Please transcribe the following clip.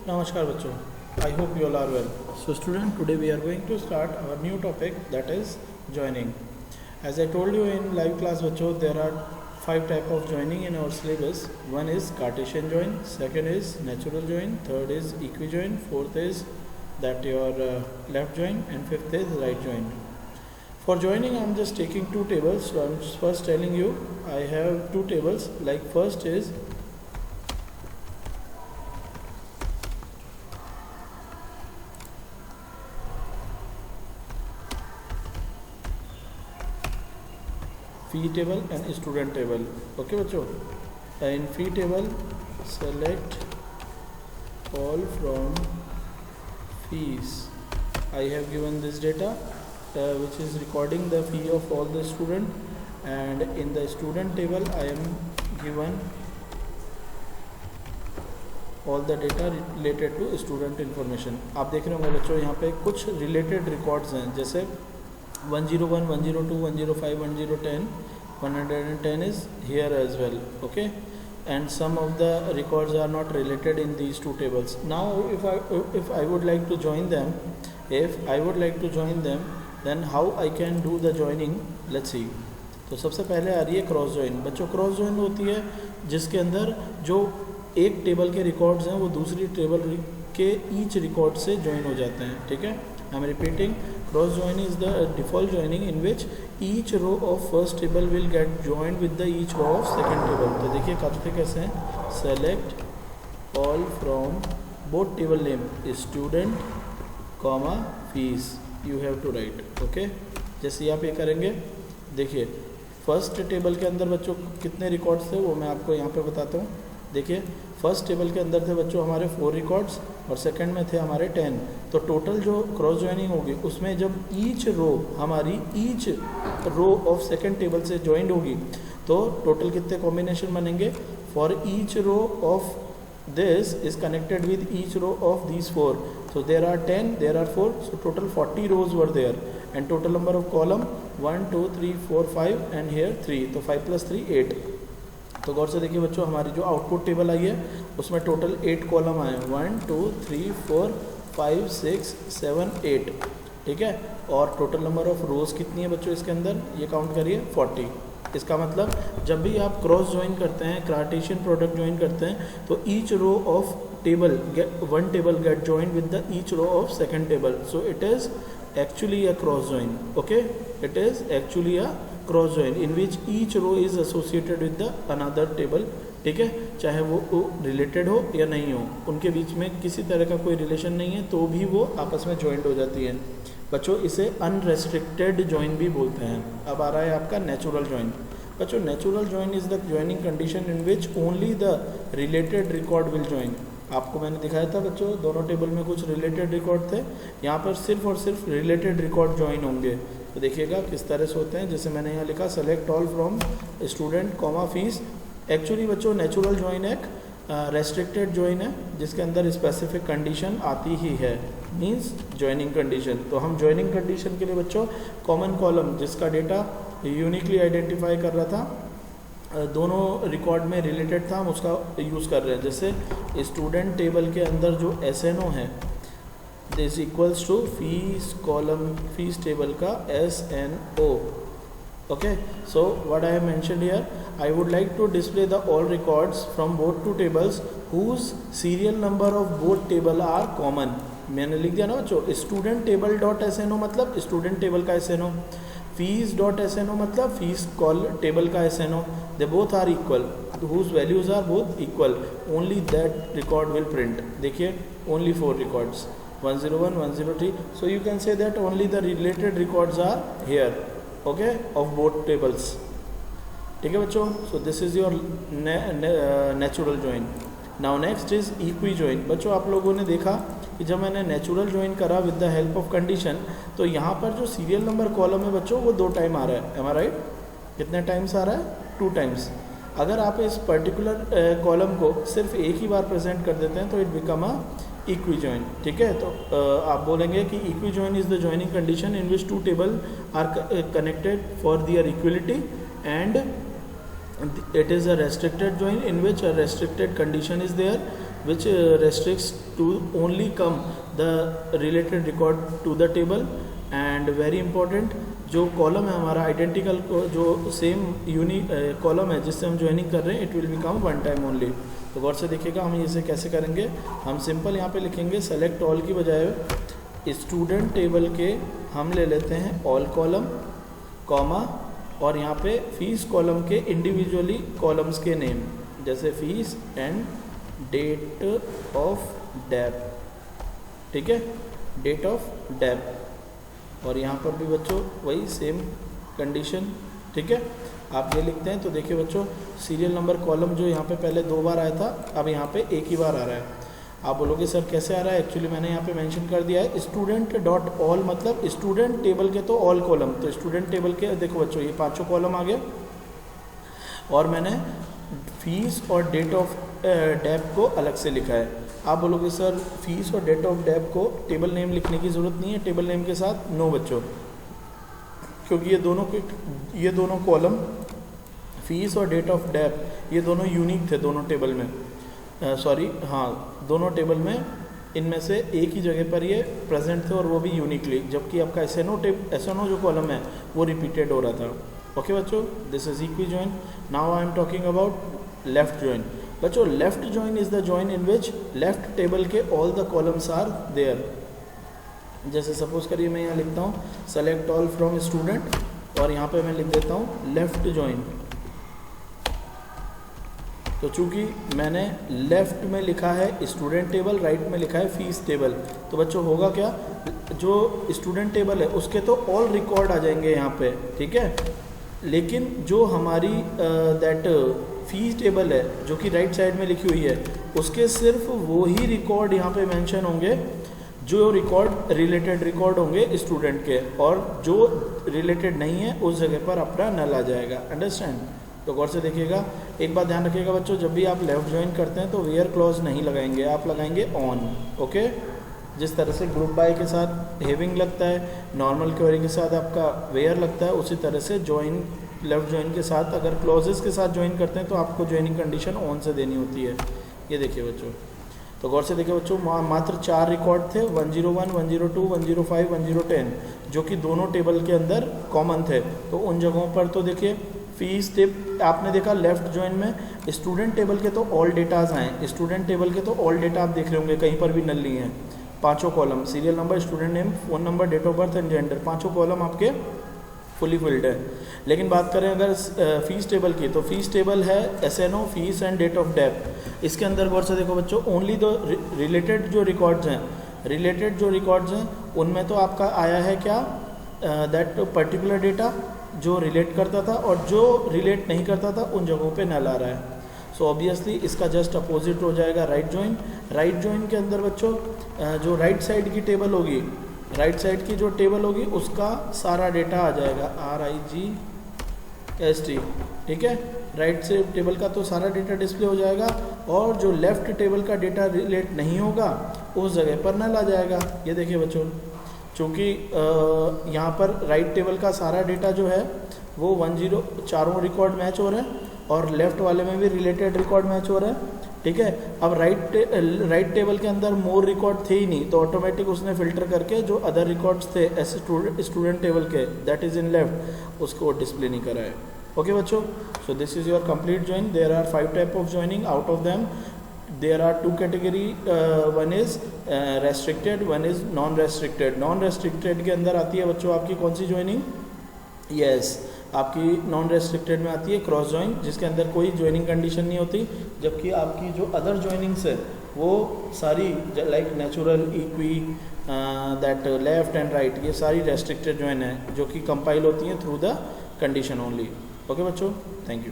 Namaskar bachcho. I hope you all are well. So student, today we are going to start our new topic, that is joining. As I told you in live class bachcho, there are 5 type of joining in our syllabus. One is Cartesian join, second is natural join, third is equijoin, fourth is that your left join, and fifth is right join. For joining I am just taking two tables. So I am first telling you I have two tables. Like first is fee table and student table. Okay बच्चों, in fee table select all from fees. I have given this data which is recording the fee of all the student, and in the student table I am given all the data related to student information. आप देख रहे होंगे बच्चों यहाँ पे कुछ related records हैं, जैसे 101, 102, 105, 110, 110 is here as well. Okay, and some of the records are not related in these two tables. Now if I would like to join them, then how I can do the joining, let's see. तो सबसे पहले आ रही है cross join. बच्चों cross join होती है जिसके अंदर जो एक टेबल के रिकॉर्ड्स हैं वो दूसरी टेबल के ईच रिकॉर्ड से ज्वाइन हो जाते हैं. ठीक है, I am repeating. Cross join is the default joining in which each row of first table will get joined with the each row of second table. तो देखिए करते कैसे हैं. Select all from both table name student comma fees you have to write. Okay, जैसे आप ये करेंगे, देखिए फर्स्ट टेबल के अंदर बच्चों कितने रिकॉर्ड्स थे वो मैं आपको यहाँ पे बताता हूँ. देखिए फर्स्ट टेबल के अंदर थे बच्चों हमारे 4 रिकॉर्ड्स और सेकंड में थे हमारे 10. तो टोटल जो क्रॉस ज्वाइनिंग होगी उसमें जब each row of second table से ज्वाइंड होगी तो टोटल कितने कॉम्बिनेशन बनेंगे. For each row of this is connected with each row of these 4. So there are 10, there are 4, so total 40 rows were there, and total number of column 1 2 3 4 5 and here 3. तो 5 plus 3 8. तो गौर से देखिए बच्चों हमारी जो output table I है उसमें total 8 column आए. 1 2 3 4 5 6 7 8. ठीक है, और टोटल नंबर ऑफ रोज कितनी है बच्चों इसके अंदर, ये काउंट करिए 40. इसका मतलब जब भी आप क्रॉस ज्वाइन करते हैं, कार्टेशियन प्रोडक्ट ज्वाइन करते हैं, तो each row of table one table get join with the each row of second table. So it is actually a cross join. Okay, it is actually a cross join in which each row is associated with the another table. ठीक है, चाहे वो related हो या नहीं हो, उनके बीच में किसी तरह का कोई रिलेशन नहीं है तो भी वो आपस में ज्वाइंट हो जाती है. बच्चों इसे अनरेस्ट्रिक्टेड ज्वाइन भी बोलते हैं. अब आ रहा है आपका नेचुरल ज्वाइन. बच्चों natural join is the joining condition in which only the related record will join. आपको मैंने दिखाया था बच्चों दोनों टेबल में कुछ रिलेटेड रिकॉर्ड थे, यहाँ पर सिर्फ और सिर्फ रिलेटेड रिकॉर्ड ज्वाइन होंगे. तो देखिएगा किस तरह से होते हैं. जैसे मैंने यहाँ लिखा select all from student comma fees. Actually बच्चों नेचुरल ज्वाइन एक रेस्ट्रिक्टेड ज्वाइन है जिसके अंदर स्पेसिफिक कंडीशन आती ही है, मींस ज्वाइनिंग कंडीशन. तो हम ज्वाइनिंग कंडीशन के लिए बच्चों कॉमन कॉलम जिसका डेटा यूनिकली आइडेंटिफाई कर रहा था, दोनों रिकॉर्ड में रिलेटेड था, हम उसका यूज़ कर रहे हैं. जैसे स्टूडेंट टेबल के अंदर जो SNO है this equals to fees column fees table का SNO. Okay, so what I have mentioned here, I would like to display the all records from both two tables whose serial number of both table are common. मैंने लिख दिया ना बच्चों, student table dot SNO मतलब student table का SNO, fees dot SNO मतलब fees call table का SNO. They both are equal, whose values are both equal, only that record will print. देखिए only 4 records 101 103. So you can say that only the related records are here. Okay, of both tables. ठीक है बच्चों, so this is your natural join. Now next is equijoin. बच्चों आप लोगों ने देखा कि जब मैंने नेचुरल ज्वाइन करा with the help of condition, तो यहाँ पर जो सीरियल नंबर कॉलम है बच्चों वो 2 टाइम आ रहा है. एम आई राइट? कितने टाइम्स आ रहा है? 2 टाइम्स. अगर आप इस पर्टिकुलर कॉलम को सिर्फ एक ही बार प्रेजेंट कर देते हैं तो इट बिकम अ इक्विजॉइन. ठीक है, तो आप बोलेंगे कि equijoin is the joining condition in which 2 table are connected for their equality and it is a restricted join in which a restricted condition is there which restricts to only come the related record to the table. And very important, जो column है हमारा identical जो same unique column है जिससे हम joining कर रहे हैं, it will become one time only. तो गौर से देखिएगा हम इसे कैसे करेंगे। हम सिंपल यहाँ पे लिखेंगे सेलेक्ट ऑल की बजाय स्टूडेंट टेबल के हम ले लेते हैं ऑल कॉलम कॉमा, और यहाँ पे फीस कॉलम के इंडिविजुअली कॉलम्स के नेम, जैसे fees and date of dep, ठीक है, डेट ऑफ डेप। और यहाँ पर भी बच्चों वही सेम कंडीशन, ठीक है, आप ये लिखते हैं। तो देखिए बच्चों सीरियल नंबर कॉलम जो यहाँ पे पहले 2 बार आया था, अब यहाँ पे एक ही बार आ रहा है। आप बोलोगे सर कैसे आ रहा है, एक्चुअली मैंने यहाँ पे मेंशन कर दिया है स्टूडेंट डॉट ऑल, मतलब स्टूडेंट टेबल के तो ऑल कॉलम, तो स्टूडेंट टेबल के देखो बच्चों ये 5 कॉलम आ गए, और मैंने फीस और डेट ऑफ डेप को अलग से लिखा है। आप बोलोगे सर फीस और डेट ऑफ डेप को टेबल नेम लिखने की ज़रूरत नहीं है टेबल नेम के साथ, नो बच्चों, क्योंकि ये दोनों कॉलम फीस और डेट ऑफ डेप ये दोनों यूनिक थे दोनों टेबल में, दोनों टेबल में इनमें से एक ही जगह पर ये प्रेजेंट थे और वो भी यूनिकली, जबकि आपका एसएनओ जो कॉलम है वो रिपीटेड हो रहा था। ओके बच्चों, this is equijoin. Now I am talking about left join. बच्चों left join is the join in which left table के all the columns are there. जैसे सपोज करिए मैं यहाँ लिखता हूँ सेलेक्ट ऑल फ्रॉम स्टूडेंट, और यहाँ पे मैं लिख देता हूँ लेफ्ट जॉइन। तो चूंकि मैंने लेफ्ट में लिखा है स्टूडेंट टेबल, राइट में लिखा है फीस टेबल, तो बच्चों होगा क्या, जो स्टूडेंट टेबल है उसके तो ऑल रिकॉर्ड आ जाएंगे यहाँ पे, ठीक है, लेकिन जो हमारी दैट फीस टेबल है जो कि राइट साइड में लिखी हुई है, उसके सिर्फ वो ही रिकॉर्ड यहाँ पे मेंशन होंगे जो रिकॉर्ड रिलेटेड रिकॉर्ड होंगे स्टूडेंट के, और जो रिलेटेड नहीं है उस जगह पर अपना नल आ जाएगा। अंडरस्टैंड? तो गौर से देखिएगा, एक बात ध्यान रखिएगा बच्चों, जब भी आप लेफ्ट ज्वाइन करते हैं तो वेयर क्लॉज नहीं लगाएंगे, आप लगाएंगे ऑन। ओके, जिस तरह से ग्रुप बाय के साथ हैविंग लगता है, नॉर्मल क्वेरी के साथ आपका वेयर लगता है, उसी तरह से ज्वाइन लेफ्ट ज्वाइन के साथ अगर क्लॉजेस के साथ ज्वाइन करते हैं तो आपको ज्वाइनिंग कंडीशन ऑन से देनी होती है। ये देखिए बच्चों, तो गौर से देखिए बच्चों, मात्र 4 रिकॉर्ड थे 101, 102, 105, 110 जो कि दोनों टेबल के अंदर कॉमन थे। तो उन जगहों पर तो देखिए फीस टेब आपने देखा लेफ्ट ज्वाइन में स्टूडेंट टेबल के तो ऑल डेटाज आए, स्टूडेंट टेबल के तो ऑल डेटा आप देख रहे होंगे कहीं पर भी नल नहीं है, 5 column serial number, student name, phone number, date of birth and gender, 5 column आपके फुली फिल्ड है। लेकिन बात करें अगर फीस टेबल की, तो फीस टेबल है SNO, fees and date of dep. इसके अंदर गौर से देखो बच्चों, ओनली द रिलेटेड जो रिकॉर्ड्स हैं उनमें तो आपका आया है क्या, दैट पर्टिकुलर डेटा जो रिलेट करता था, और जो रिलेट नहीं करता था उन जगहों पे नल आ रहा है। सो ऑब्वियसली इसका जस्ट अपोजिट हो जाएगा राइट ज्वाइन। राइट ज्वाइन के अंदर बच्चों जो राइट साइड की टेबल होगी, राइट साइड की जो टेबल होगी उसका सारा डेटा आ जाएगा, RIGST, ठीक है, राइट से टेबल का तो सारा डेटा डिस्प्ले हो जाएगा, और जो लेफ्ट टेबल का डेटा रिलेट नहीं होगा उस जगह पर नल आ जाएगा। ये देखिए बच्चों, चूँकि यहाँ पर राइट टेबल का सारा डेटा जो है वो 10 चारों रिकॉर्ड मैच हो रहे हैं, और लेफ्ट वाले में भी रिलेटेड रिकॉर्ड मैच हो रहे हैं, ठीक है। अब राइट टेबल के अंदर मोर रिकॉर्ड थे ही नहीं, तो ऑटोमेटिक उसने फिल्टर करके जो अदर रिकॉर्ड्स थे ऐसे स्टूडेंट टेबल के दैट इज़ इन लेफ्ट, उसको डिस्प्ले नहीं करा है। ओके बच्चों, so this is your complete join. There are 5 type of joining, out of them there are 2 category, one is restricted, one is non restricted। Non restricted के अंदर आती है बच्चों आपकी कौन सी ज्वाइनिंग, यस आपकी नॉन रेस्ट्रिक्टेड में आती है क्रॉस ज्वाइन, जिसके अंदर कोई ज्वाइनिंग कंडीशन नहीं होती, जबकि आपकी जो अदर ज्वाइनिंग्स है वो सारी like natural, equi, that left and right, ये सारी रेस्ट्रिक्टेड ज्वाइन है जो कि कंपाइल होती हैं through the condition only. Okay बच्चों, थैंक यू।